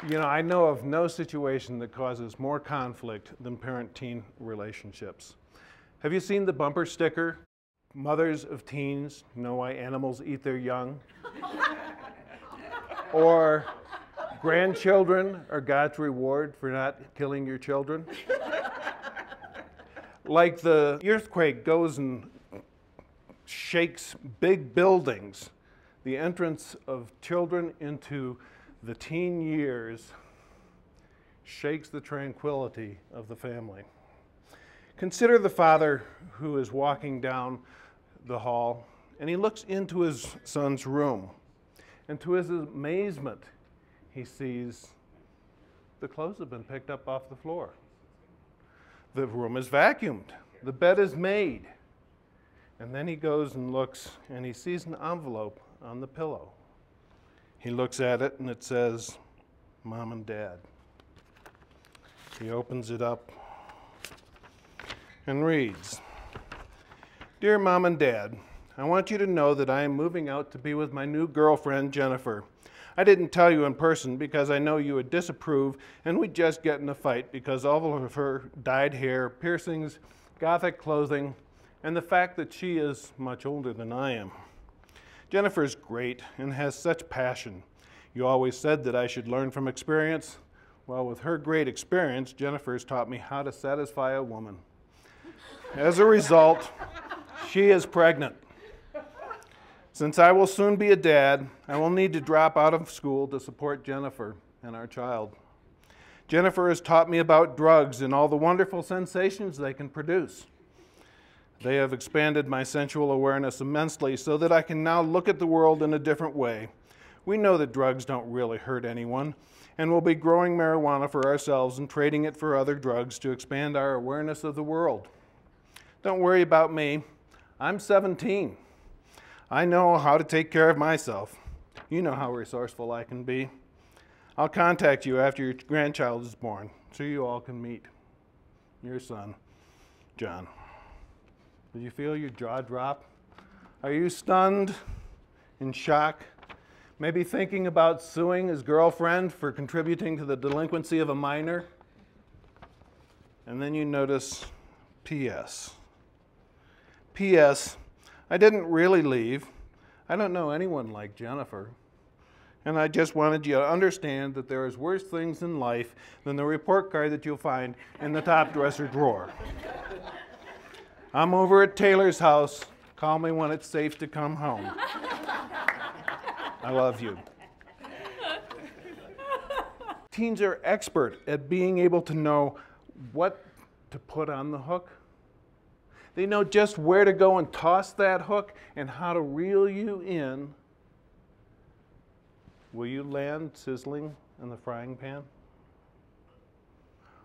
You know, I know of no situation that causes more conflict than parent-teen relationships. Have you seen the bumper sticker? Mothers of teens know why animals eat their young. Or grandchildren are God's reward for not killing your children. Like the earthquake goes and shakes big buildings, the entrance of children into the teen years shakes the tranquility of the family. Consider the father who is walking down the hall, and he looks into his son's room, and to his amazement, he sees the clothes have been picked up off the floor. The room is vacuumed. The bed is made. And then he goes and looks, and he sees an envelope on the pillow. He looks at it, and it says, Mom and Dad. He opens it up and reads, Dear Mom and Dad, I want you to know that I am moving out to be with my new girlfriend, Jennifer. I didn't tell you in person because I know you would disapprove, and we'd just get in a fight because all of her dyed hair, piercings, gothic clothing, and the fact that she is much older than I am. Jennifer's great and has such passion. You always said that I should learn from experience. Well, with her great experience, Jennifer's taught me how to satisfy a woman. As a result, she is pregnant. Since I will soon be a dad, I will need to drop out of school to support Jennifer and our child. Jennifer has taught me about drugs and all the wonderful sensations they can produce. They have expanded my sensual awareness immensely so that I can now look at the world in a different way. We know that drugs don't really hurt anyone, and we'll be growing marijuana for ourselves and trading it for other drugs to expand our awareness of the world. Don't worry about me. I'm 17. I know how to take care of myself. You know how resourceful I can be. I'll contact you after your grandchild is born so you all can meet. Your son, John. Did you feel your jaw drop? Are you stunned, in shock, maybe thinking about suing his girlfriend for contributing to the delinquency of a minor? And then you notice P.S. P.S. I didn't really leave. I don't know anyone like Jennifer. And I just wanted you to understand that there is worse things in life than the report card that you'll find in the top dresser drawer. I'm over at Taylor's house. Call me when it's safe to come home. I love you. Teens are expert at being able to know what to put on the hook. They know just where to go and toss that hook and how to reel you in. Will you land sizzling in the frying pan?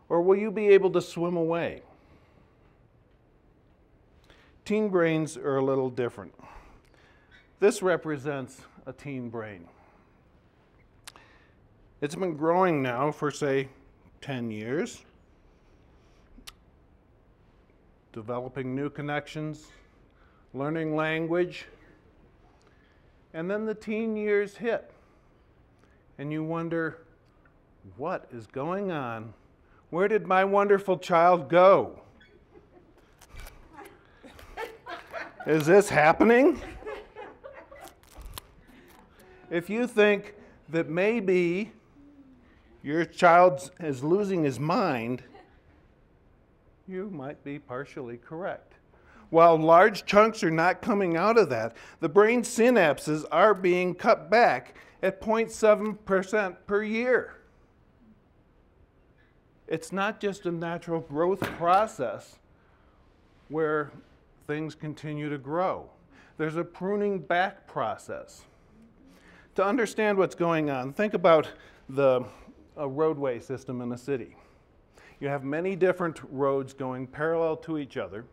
Or will you be able to swim away? Teen brains are a little different. This represents a teen brain. It's been growing now for, say, 10 years. Developing new connections, learning language, and then the teen years hit. And you wonder, what is going on? Where did my wonderful child go? Is this happening? If you think that maybe your child is losing his mind, you might be partially correct. While large chunks are not coming out of that, the brain synapses are being cut back at 0.7% per year. It's not just a natural growth process where things continue to grow. There's a pruning back process. To understand what's going on, think about a roadway system in a city. You have many different roads going parallel to each other.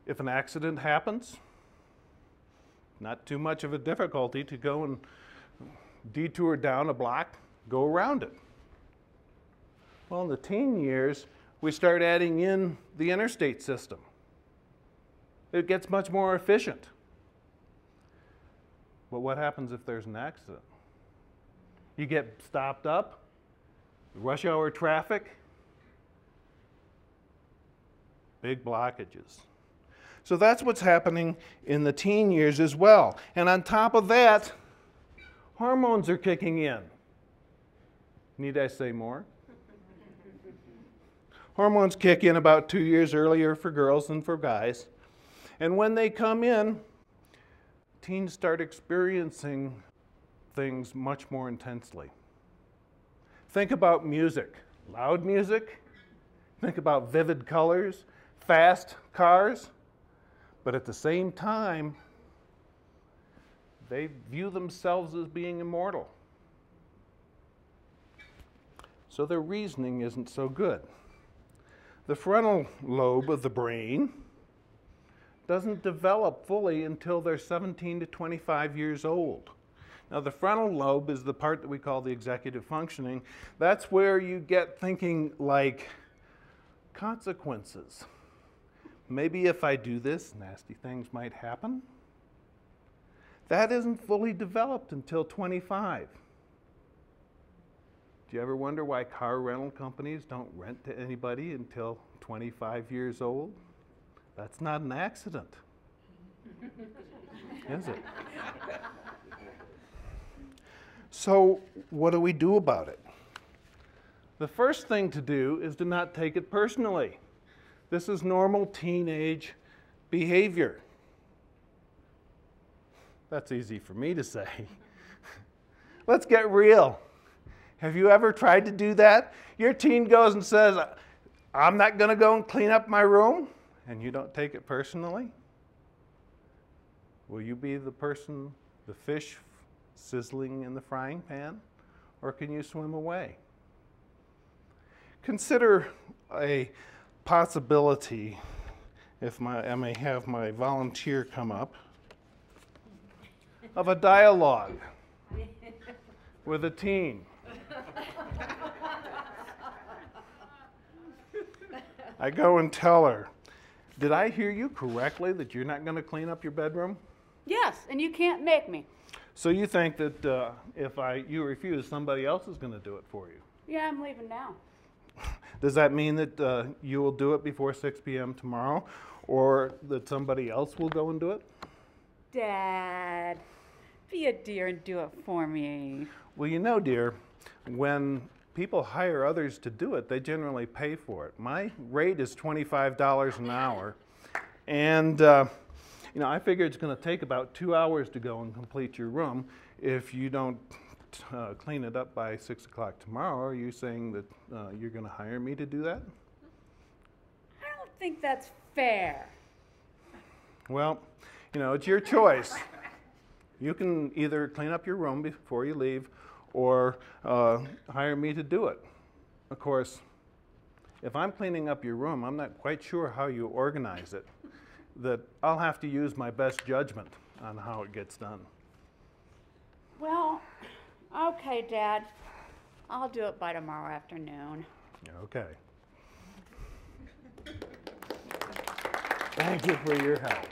If an accident happens, not too much of a difficulty to go and detour down a block, go around it. Well, in the teen years, we start adding in the interstate system. It gets much more efficient. But what happens if there's an accident? You get stopped up, rush hour traffic, big blockages. So that's what's happening in the teen years as well. And on top of that, hormones are kicking in. Need I say more? Hormones kick in about 2 years earlier for girls than for guys. And when they come in, teens start experiencing things much more intensely. Think about music. Loud music. Think about vivid colors, fast cars. But at the same time, they view themselves as being immortal. So their reasoning isn't so good. The frontal lobe of the brain doesn't develop fully until they're 17 to 25 years old. Now, the frontal lobe is the part that we call the executive functioning. That's where you get thinking like consequences. Maybe if I do this, nasty things might happen. That isn't fully developed until 25. Do you ever wonder why car rental companies don't rent to anybody until 25 years old? That's not an accident, is it? So what do we do about it? The first thing to do is to not take it personally. This is normal teenage behavior. That's easy for me to say. Let's get real. Have you ever tried to do that? Your teen goes and says, I'm not going to go and clean up my room, and you don't take it personally? Will you be the person, the fish sizzling in the frying pan, or can you swim away? Consider a possibility, if I may have my volunteer come up, of a dialogue with a teen. I go and tell her, did I hear you correctly that you're not going to clean up your bedroom? Yes, and you can't make me. So you think that if you refuse, somebody else is going to do it for you? Yeah, I'm leaving now. Does that mean that you will do it before 6 p.m. tomorrow, or that somebody else will go and do it? Dad, be a dear and do it for me. Well, you know, dear, when people hire others to do it, they generally pay for it. My rate is $25 an hour, and you know, I figure it's going to take about 2 hours to go and complete your room. If you don't clean it up by 6 o'clock tomorrow, are you saying that you're going to hire me to do that? I don't think that's fair. Well, you know, it's your choice. You can either clean up your room before you leave or hire me to do it. Of course, if I'm cleaning up your room, I'm not quite sure how you organize it. That I'll have to use my best judgment on how it gets done. Well, okay, Dad. I'll do it by tomorrow afternoon. Okay. Thank you for your help.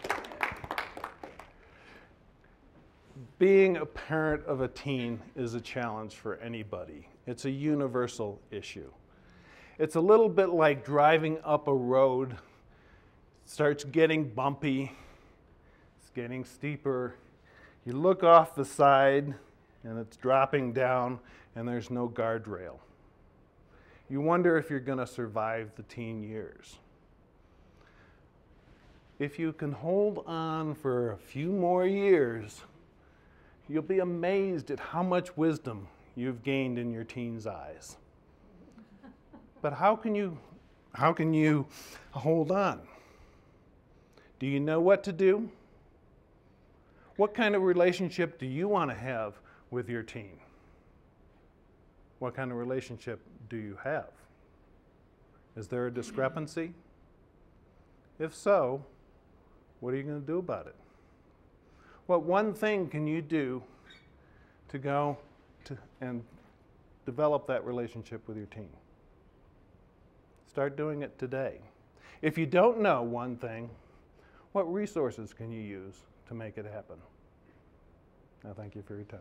Being a parent of a teen is a challenge for anybody. It's a universal issue. It's a little bit like driving up a road. It starts getting bumpy. It's getting steeper. You look off the side and it's dropping down and there's no guardrail. You wonder if you're going to survive the teen years. If you can hold on for a few more years, you'll be amazed at how much wisdom you've gained in your teen's eyes. But how can you hold on? Do you know what to do? What kind of relationship do you want to have with your teen? What kind of relationship do you have? Is there a discrepancy? If so, what are you going to do about it? What one thing can you do to go and develop that relationship with your teen? Start doing it today. If you don't know one thing, what resources can you use to make it happen? Now, thank you for your time.